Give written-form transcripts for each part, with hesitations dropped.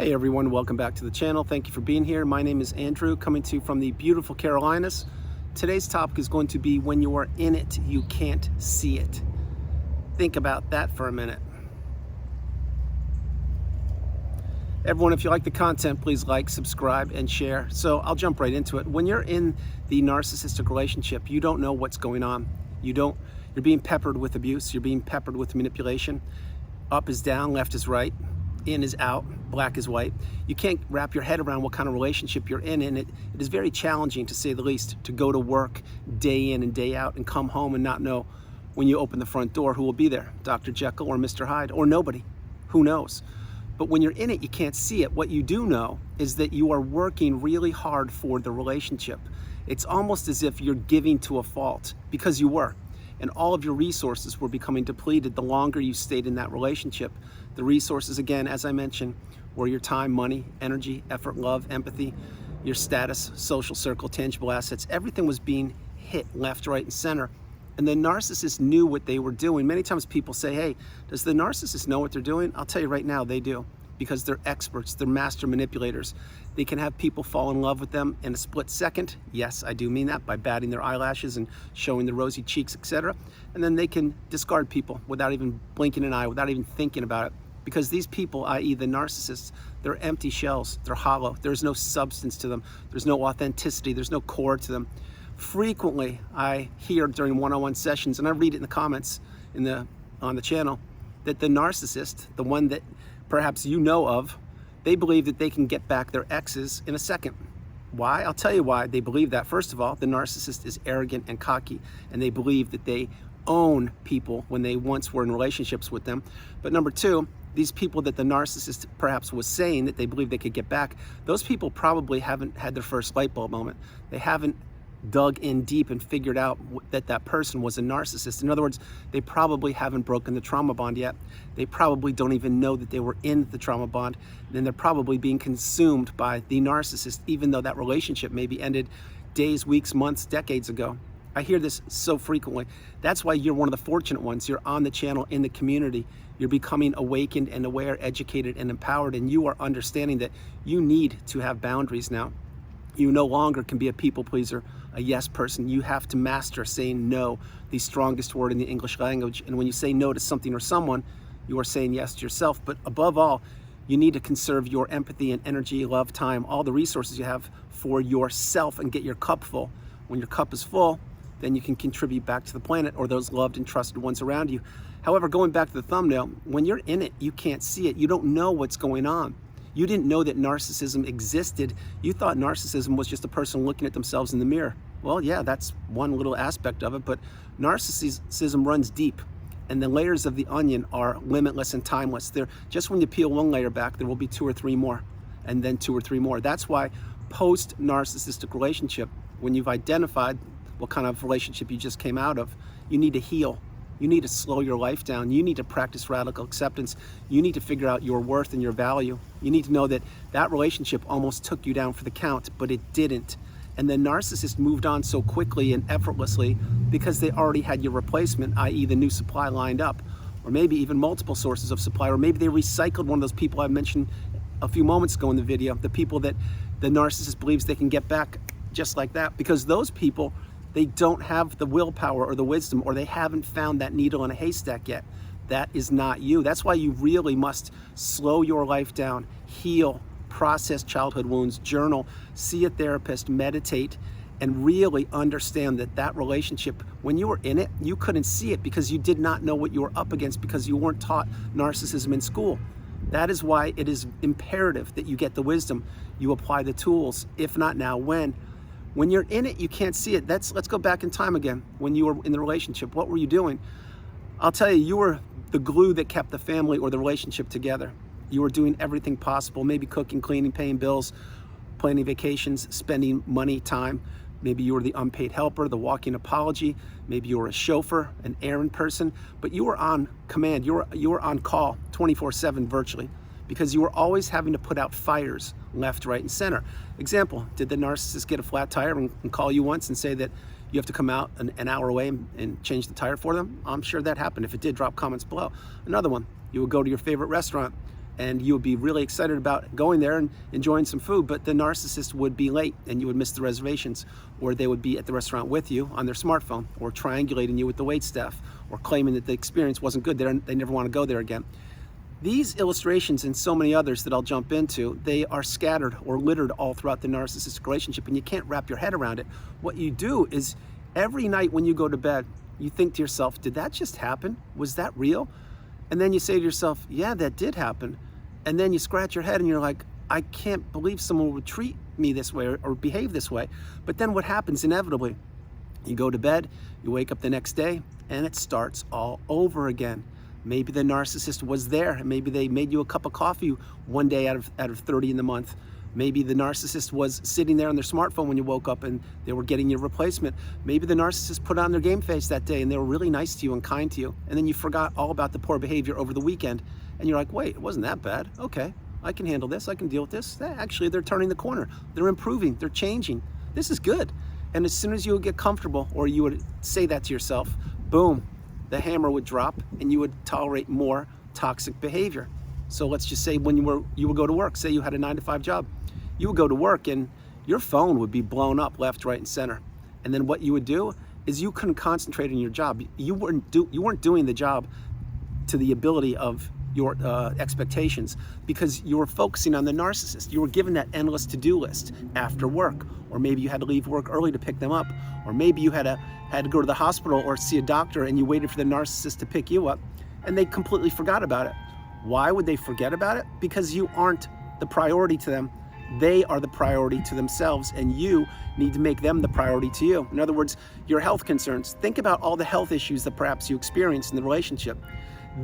Hey everyone, welcome back to the channel. Thank you for being here. My name is Andrew, coming to you from the beautiful Carolinas. Today's topic is going to be when you are in it, you can't see it. Think about that for a minute. Everyone, if you like the content, please like, subscribe, and share. So I'll jump right into it. When you're in the narcissistic relationship, you don't know what's going on. You're being peppered with abuse. You're being peppered with manipulation. Up is down, left is right. In is out, black is white. You can't wrap your head around what kind of relationship you're in, and it is very challenging, to say the least, to go to work day in and day out and come home and not know when you open the front door who will be there, Dr. Jekyll or Mr. Hyde, or nobody. Who knows? But when you're in it, you can't see it. What you do know is that you are working really hard for the relationship. It's almost as if you're giving to a fault, because you were. And all of your resources were becoming depleted the longer you stayed in that relationship. The resources, again, as I mentioned, were your time, money, energy, effort, love, empathy, your status, social circle, tangible assets. Everything was being hit left, right, and center. And the narcissist knew what they were doing. Many times people say, hey, does the narcissist know what they're doing? I'll tell you right now, they do. Because they're experts, they're master manipulators. They can have people fall in love with them in a split second. Yes, I do mean that, by batting their eyelashes and showing the rosy cheeks, etc. And then they can discard people without even blinking an eye, without even thinking about it. Because these people, i.e. the narcissists, they're empty shells, they're hollow. There's no substance to them. There's no authenticity, there's no core to them. Frequently, I hear during one-on-one sessions, and I read it in the comments on the channel, that the narcissist, the one that perhaps you know of, they believe that they can get back their exes in a second. Why? I'll tell you why they believe that. First of all, the narcissist is arrogant and cocky, and they believe that they own people when they once were in relationships with them. But number two, these people that the narcissist perhaps was saying that they believe they could get back, those people probably haven't had their first light bulb moment. They haven't dug in deep and figured out that that person was a narcissist. In other words, they probably haven't broken the trauma bond yet. They probably don't even know that they were in the trauma bond. Then they're probably being consumed by the narcissist, even though that relationship maybe ended days, weeks, months, decades ago. I hear this so frequently. That's why you're one of the fortunate ones. You're on the channel, in the community. You're becoming awakened and aware, educated and empowered, and you are understanding that you need to have boundaries now. You no longer can be a people pleaser, a yes person. You have to master saying no, the strongest word in the English language. And when you say no to something or someone, you are saying yes to yourself. But above all, you need to conserve your empathy and energy, love, time, all the resources you have for yourself, and get your cup full. When your cup is full, then you can contribute back to the planet or those loved and trusted ones around you. However, going back to the thumbnail, when you're in it, you can't see it. You don't know what's going on. You didn't know that narcissism existed. You thought narcissism was just a person looking at themselves in the mirror. Well, yeah, that's one little aspect of it, but narcissism runs deep, and the layers of the onion are limitless and timeless. Just when you peel one layer back, there will be two or three more, and then two or three more. That's why post-narcissistic relationship, when you've identified what kind of relationship you just came out of, you need to heal. You need to slow your life down. You need to practice radical acceptance. You need to figure out your worth and your value. You need to know that that relationship almost took you down for the count, but it didn't. And the narcissist moved on so quickly and effortlessly because they already had your replacement, i.e. the new supply, lined up, or maybe even multiple sources of supply, or maybe they recycled one of those people I mentioned a few moments ago in the video, the people that the narcissist believes they can get back just like that, because those people, they don't have the willpower or the wisdom, or they haven't found that needle in a haystack yet. That is not you. That's why you really must slow your life down, heal, process childhood wounds, journal, see a therapist, meditate, and really understand that that relationship, when you were in it, you couldn't see it because you did not know what you were up against, because you weren't taught narcissism in school. That is why it is imperative that you get the wisdom, you apply the tools. If not now, when? When you're in it, you can't see it. Let's go back in time again. When you were in the relationship, what were you doing? I'll tell you, you were the glue that kept the family or the relationship together. You were doing everything possible, maybe cooking, cleaning, paying bills, planning vacations, spending money, time. Maybe you were the unpaid helper, the walking apology. Maybe you were a chauffeur, an errand person, but you were on command. You were on call 24/7 virtually, because you were always having to put out fires left, right, and center. Example, did the narcissist get a flat tire and call you once and say that you have to come out an hour away and change the tire for them? I'm sure that happened. If it did, drop comments below. Another one, you would go to your favorite restaurant and you would be really excited about going there and enjoying some food, but the narcissist would be late and you would miss the reservations, or they would be at the restaurant with you on their smartphone, or triangulating you with the waitstaff, or claiming that the experience wasn't good, they never want to go there again. These illustrations and so many others that I'll jump into, they are scattered or littered all throughout the narcissistic relationship, and you can't wrap your head around it. What you do is every night when you go to bed, you think to yourself, did that just happen? Was that real? And then you say to yourself, yeah, that did happen. And then you scratch your head and you're like, I can't believe someone would treat me this way or behave this way. But then what happens inevitably? You go to bed, you wake up the next day, and it starts all over again. Maybe the narcissist was there, and maybe they made you a cup of coffee one day out of 30 in the month. Maybe the narcissist was sitting there on their smartphone when you woke up and they were getting your replacement. Maybe the narcissist put on their game face that day and they were really nice to you and kind to you. And then you forgot all about the poor behavior over the weekend. And you're like, wait, it wasn't that bad. Okay, I can handle this. I can deal with this. Actually, they're turning the corner. They're improving. They're changing. This is good. And as soon as you would get comfortable, or you would say that to yourself, boom, the hammer would drop and you would tolerate more toxic behavior. So let's just say when you would go to work, say you had a 9-to-5 job, you would go to work and your phone would be blown up left, right, and center. And then what you would do is you couldn't concentrate on your job. You weren't doing the job to the ability of your expectations, because you were focusing on the narcissist. You were given that endless to-do list after work, or maybe you had to leave work early to pick them up, or maybe you had to go to the hospital or see a doctor and you waited for the narcissist to pick you up, and they completely forgot about it. Why would they forget about it? Because you aren't the priority to them. They are the priority to themselves, and you need to make them the priority to you. In other words, your health concerns. Think about all the health issues that perhaps you experienced in the relationship.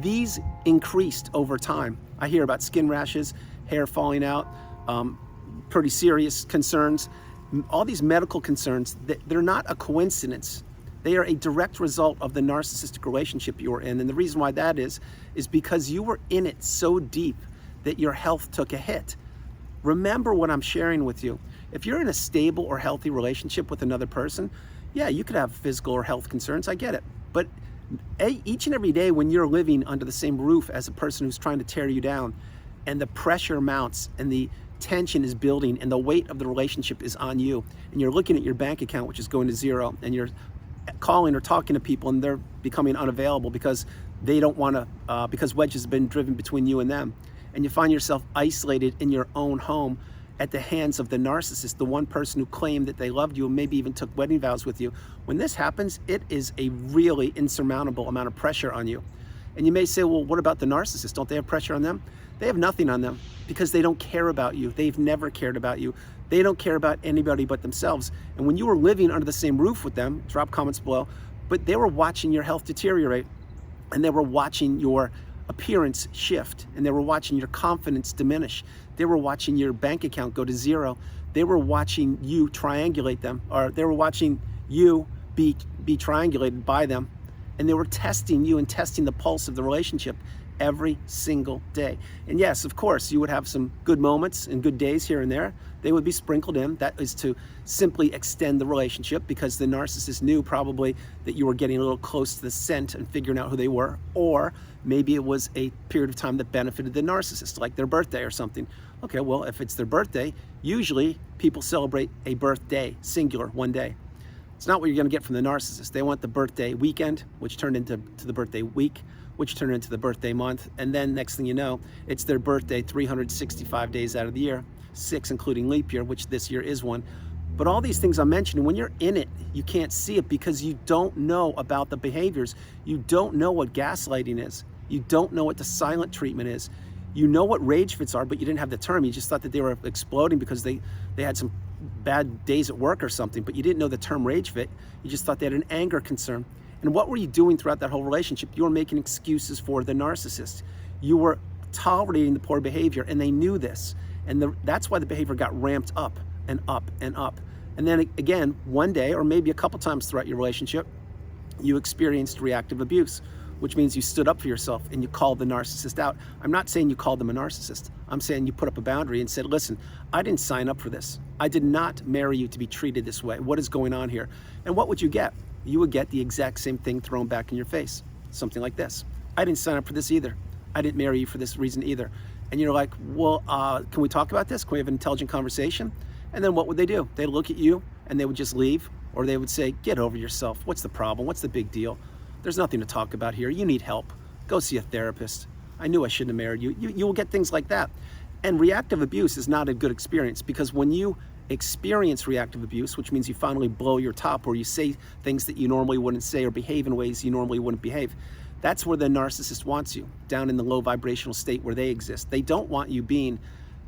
These increased over time. I hear about skin rashes, hair falling out, pretty serious concerns. All these medical concerns, they're not a coincidence. They are a direct result of the narcissistic relationship you were in. And the reason why that is because you were in it so deep that your health took a hit. Remember what I'm sharing with you. If you're in a stable or healthy relationship with another person, yeah, you could have physical or health concerns, I get it. But each and every day when you're living under the same roof as a person who's trying to tear you down, and the pressure mounts and the tension is building and the weight of the relationship is on you, and you're looking at your bank account, which is going to zero, and you're calling or talking to people and they're becoming unavailable because they don't want to, because wedges have been driven between you and them. And you find yourself isolated in your own home at the hands of the narcissist, the one person who claimed that they loved you and maybe even took wedding vows with you. When this happens, it is a really insurmountable amount of pressure on you. And you may say, well, what about the narcissist? Don't they have pressure on them? They have nothing on them because they don't care about you. They've never cared about you. They don't care about anybody but themselves. And when you were living under the same roof with them, drop comments below, but they were watching your health deteriorate, and they were watching your appearance shift, and they were watching your confidence diminish. They were watching your bank account go to zero. They were watching you triangulate them, or they were watching you be triangulated by them, and they were testing you and testing the pulse of the relationship every single day. And yes, of course, you would have some good moments and good days here and there. They would be sprinkled in. That is to simply extend the relationship, because the narcissist knew probably that you were getting a little close to the scent and figuring out who they were, or maybe it was a period of time that benefited the narcissist, like their birthday or something. Okay, well, if it's their birthday, usually people celebrate a birthday, singular, one day. It's not what you're gonna get from the narcissist. They want the birthday weekend, which turned into the birthday week, which turned into the birthday month, and then next thing you know, it's their birthday 365 days out of the year, 6 including leap year, which this year is one. But all these things I'm mentioning, when you're in it, you can't see it because you don't know about the behaviors. You don't know what gaslighting is. You don't know what the silent treatment is. You know what rage fits are, but you didn't have the term. You just thought that they were exploding because they had some bad days at work or something, but you didn't know the term rage fit. You just thought they had an anger concern. And what were you doing throughout that whole relationship? You were making excuses for the narcissist. You were tolerating the poor behavior, and they knew this. And that's why the behavior got ramped up and up and up. And then again, one day, or maybe a couple times throughout your relationship, you experienced reactive abuse, which means you stood up for yourself and you called the narcissist out. I'm not saying you called them a narcissist. I'm saying you put up a boundary and said, listen, I didn't sign up for this. I did not marry you to be treated this way. What is going on here? And what would you get? You would get the exact same thing thrown back in your face. Something like this. I didn't sign up for this either. I didn't marry you for this reason either. And you're like, well, can we talk about this? Can we have an intelligent conversation? And then what would they do? They'd look at you and they would just leave, or they would say, get over yourself. What's the problem? What's the big deal? There's nothing to talk about here. You need help. Go see a therapist. I knew I shouldn't have married you. You will get things like that. And reactive abuse is not a good experience, because when you experience reactive abuse, which means you finally blow your top, or you say things that you normally wouldn't say, or behave in ways you normally wouldn't behave, that's where the narcissist wants you, down in the low vibrational state where they exist. They don't want you being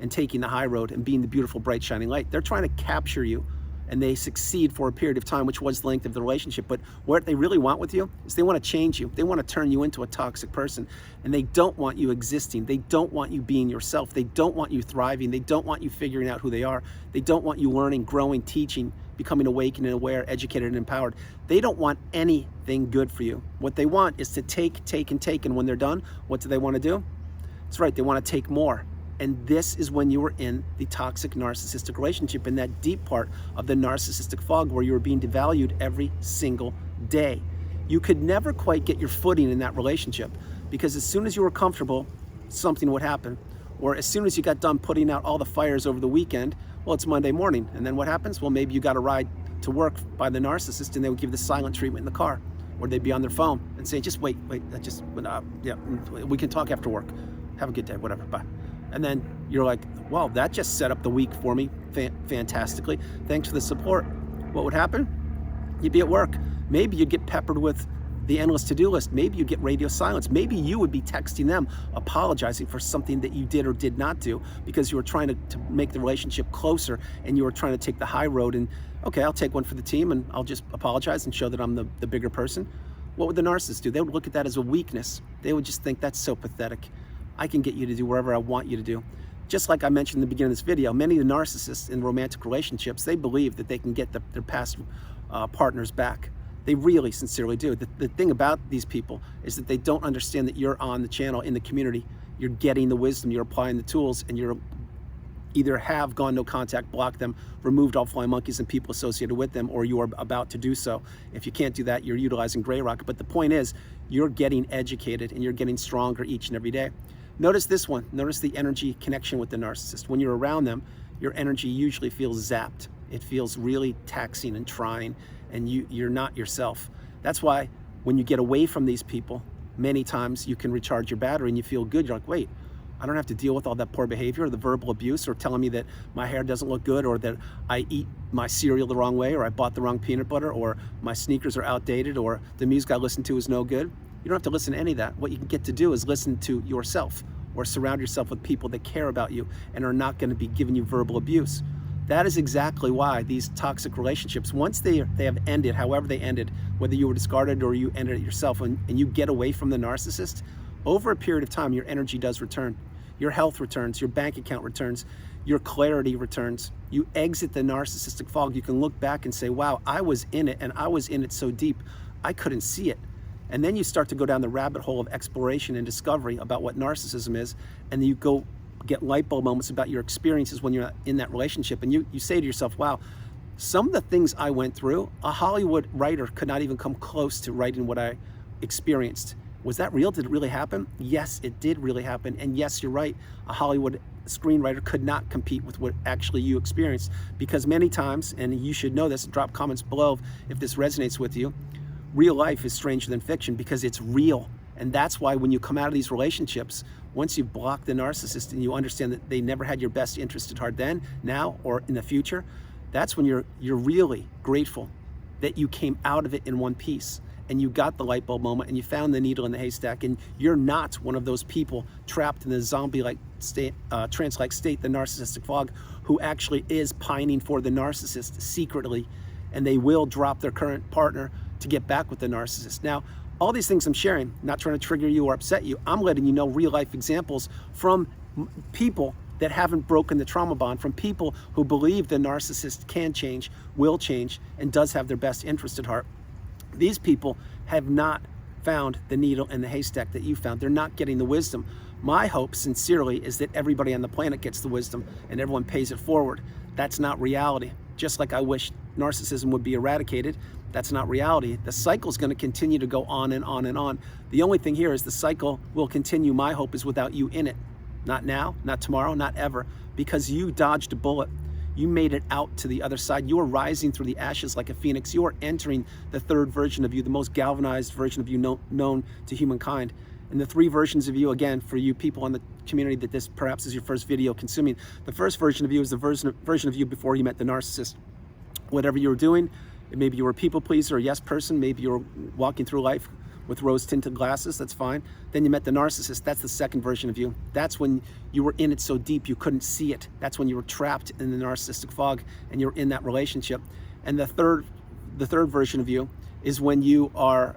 and taking the high road and being the beautiful, bright, shining light. They're trying to capture you, and they succeed for a period of time, which was the length of the relationship. But what they really want with you is they want to change you. They want to turn you into a toxic person, and they don't want you existing. They don't want you being yourself. They don't want you thriving. They don't want you figuring out who they are. They don't want you learning, growing, teaching, becoming awakened and aware, educated and empowered. They don't want anything good for you. What they want is to take, and when they're done, what do they want to do? That's right, they want to take more. And this is when you were in the toxic narcissistic relationship, in that deep part of the narcissistic fog where you were being devalued every single day. You could never quite get your footing in that relationship, because as soon as you were comfortable, something would happen. Or as soon as you got done putting out all the fires over the weekend, well, it's Monday morning. And then what happens? Well, maybe you got a ride to work by the narcissist, and they would give the silent treatment in the car, or they'd be on their phone and say, just wait, yeah, we can talk after work. Have a good day, whatever, bye. And then you're like, well, that just set up the week for me fantastically. Thanks for the support. What would happen? You'd be at work. Maybe you'd get peppered with the endless to-do list. Maybe you'd get radio silence. Maybe you would be texting them, apologizing for something that you did or did not do, because you were trying to make the relationship closer, and you were trying to take the high road, and okay, I'll take one for the team and I'll just apologize and show that I'm the bigger person. What would the narcissist do? They would look at that as a weakness. They would just think, that's so pathetic. I can get you to do wherever I want you to do. Just like I mentioned in the beginning of this video, many of the narcissists in romantic relationships, they believe that they can get their past partners back. They really sincerely do. The thing about these people is that they don't understand that you're on the channel, in the community. You're getting the wisdom, you're applying the tools, and you're either have gone no contact, blocked them, removed all flying monkeys and people associated with them, or you are about to do so. If you can't do that, you're utilizing gray rock. But the point is, you're getting educated and you're getting stronger each and every day. Notice this one. Notice the energy connection with the narcissist. When you're around them, your energy usually feels zapped. It feels really taxing and trying, and you're not yourself. That's why when you get away from these people, many times you can recharge your battery and you feel good. You're like, wait, I don't have to deal with all that poor behavior, or the verbal abuse, or telling me that my hair doesn't look good, or that I eat my cereal the wrong way, or I bought the wrong peanut butter, or my sneakers are outdated, or the music I listen to is no good. You don't have to listen to any of that. What you can get to do is listen to yourself, or surround yourself with people that care about you and are not going to be giving you verbal abuse. That is exactly why these toxic relationships, once they have ended, however they ended, whether you were discarded or you ended it yourself, and you get away from the narcissist, over a period of time, your energy does return. Your health returns, your bank account returns, your clarity returns. You exit the narcissistic fog. You can look back and say, wow, I was in it, and I was in it so deep, I couldn't see it. And then you start to go down the rabbit hole of exploration and discovery about what narcissism is, and then you go get light bulb moments about your experiences when you're in that relationship, and you say to yourself, wow, some of the things I went through, a Hollywood writer could not even come close to writing what I experienced. Was that real? Did it really happen? Yes, it did really happen. And yes, you're right, a Hollywood screenwriter could not compete with what actually you experienced, because many times, and you should know this, drop comments below if this resonates with you, real life is stranger than fiction because it's real. And that's why when you come out of these relationships, once you've blocked the narcissist and you understand that they never had your best interest at heart then, now, or in the future, that's when you're really grateful that you came out of it in one piece, and you got the light bulb moment, and you found the needle in the haystack, and you're not one of those people trapped in the zombie-like state, trance-like state, the narcissistic fog, who actually is pining for the narcissist secretly, and they will drop their current partner to get back with the narcissist. Now, all these things I'm sharing, not trying to trigger you or upset you, I'm letting you know real life examples from people that haven't broken the trauma bond, from people who believe the narcissist can change, will change, and does have their best interest at heart. These people have not found the needle in the haystack that you found. They're not getting the wisdom. My hope, sincerely, is that everybody on the planet gets the wisdom and everyone pays it forward. That's not reality. Just like I wish narcissism would be eradicated, that's not reality. The cycle is going to continue to go on and on and on. The only thing here is the cycle will continue. My hope is without you in it. Not now, not tomorrow, not ever, because you dodged a bullet. You made it out to the other side. You are rising through the ashes like a phoenix. You are entering the third version of you, the most galvanized version of you known to humankind. And the three versions of you, again, for you people in the community that this perhaps is your first video consuming, the first version of you is the version of you before you met the narcissist. Whatever you were doing, maybe you were a people pleaser, a yes person, maybe you were walking through life with rose-tinted glasses, that's fine. Then you met the narcissist, that's the second version of you. That's when you were in it so deep you couldn't see it. That's when you were trapped in the narcissistic fog and you're in that relationship. And the third version of you is when you are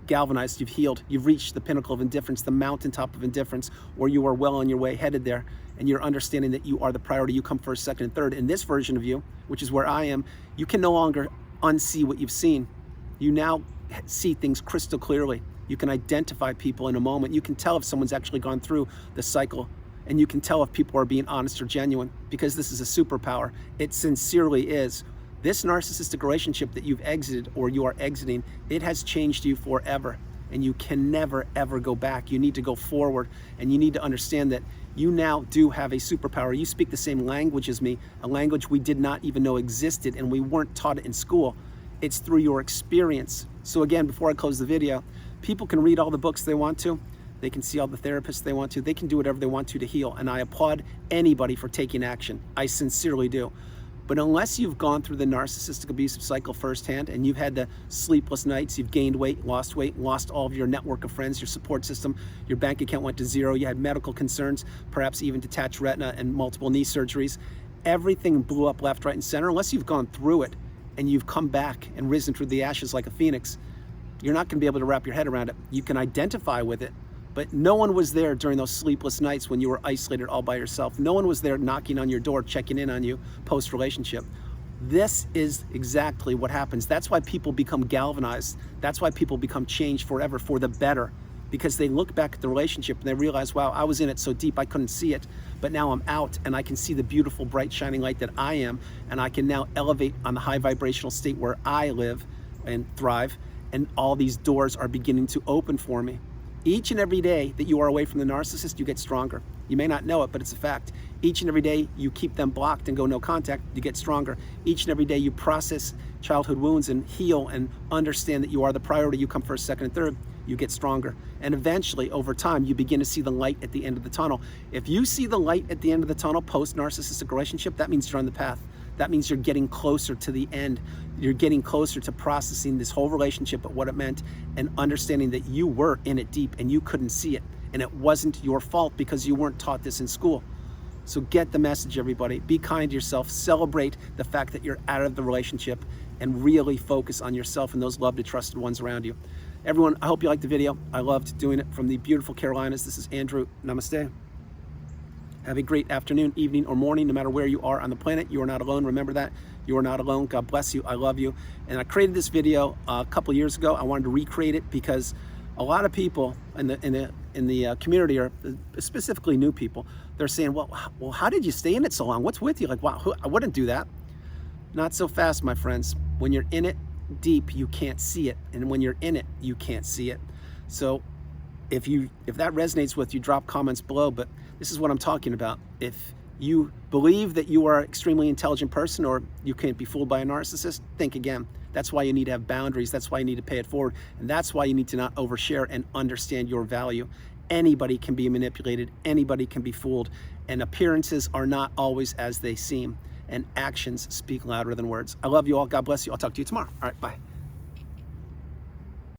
galvanized, you've healed, you've reached the pinnacle of indifference, the mountaintop of indifference, or you are well on your way headed there, and you're understanding that you are the priority, you come first, second, and third. In this version of you, which is where I am, you can no longer unsee what you've seen. You now see things crystal clearly. You can identify people in a moment. You can tell if someone's actually gone through the cycle, and you can tell if people are being honest or genuine, because this is a superpower. It sincerely is. This narcissistic relationship that you've exited or you are exiting, it has changed you forever, and you can never ever go back. You need to go forward, and you need to understand that you now do have a superpower. You speak the same language as me, a language we did not even know existed, and we weren't taught it in school. It's through your experience. So again, before I close the video, people can read all the books they want to, they can see all the therapists they want to, they can do whatever they want to heal, and I applaud anybody for taking action. I sincerely do. But unless you've gone through the narcissistic abusive cycle firsthand, and you've had the sleepless nights, you've gained weight, lost all of your network of friends, your support system, your bank account went to zero, you had medical concerns, perhaps even detached retina and multiple knee surgeries, everything blew up left, right, and center. Unless you've gone through it and you've come back and risen through the ashes like a phoenix, you're not going to be able to wrap your head around it. You can identify with it, but no one was there during those sleepless nights when you were isolated all by yourself. No one was there knocking on your door, checking in on you post-relationship. This is exactly what happens. That's why people become galvanized. That's why people become changed forever for the better, because they look back at the relationship and they realize, wow, I was in it so deep I couldn't see it, but now I'm out and I can see the beautiful, bright, shining light that I am, and I can now elevate on the high vibrational state where I live and thrive, and all these doors are beginning to open for me. Each and every day that you are away from the narcissist, you get stronger. You may not know it, but it's a fact. Each and every day you keep them blocked and go no contact, you get stronger. Each and every day you process childhood wounds and heal and understand that you are the priority, you come first, second, and third, you get stronger. And eventually, over time, you begin to see the light at the end of the tunnel. If you see the light at the end of the tunnel post-narcissistic relationship, that means you're on the path. That means you're getting closer to the end. You're getting closer to processing this whole relationship and what it meant, and understanding that you were in it deep and you couldn't see it. And it wasn't your fault because you weren't taught this in school. So get the message, everybody. Be kind to yourself. Celebrate the fact that you're out of the relationship, and really focus on yourself and those loved and trusted ones around you. Everyone, I hope you liked the video. I loved doing it from the beautiful Carolinas. This is Andrew. Namaste. Have a great afternoon, evening, or morning, no matter where you are on the planet. You are not alone. Remember that. You are not alone. God bless you. I love you. And I created this video a couple years ago. I wanted to recreate it because a lot of people in the community, or specifically new people, they're saying, well, how did you stay in it so long? What's with you? Like, wow, I wouldn't do that. Not so fast, my friends. When you're in it deep, you can't see it. And when you're in it, you can't see it. So if that resonates with you, drop comments below. But this is what I'm talking about. If you believe that you are an extremely intelligent person, or you can't be fooled by a narcissist, think again. That's why you need to have boundaries. That's why you need to pay it forward. And that's why you need to not overshare and understand your value. Anybody can be manipulated. Anybody can be fooled. And appearances are not always as they seem. And actions speak louder than words. I love you all. God bless you. I'll talk to you tomorrow. All right, bye.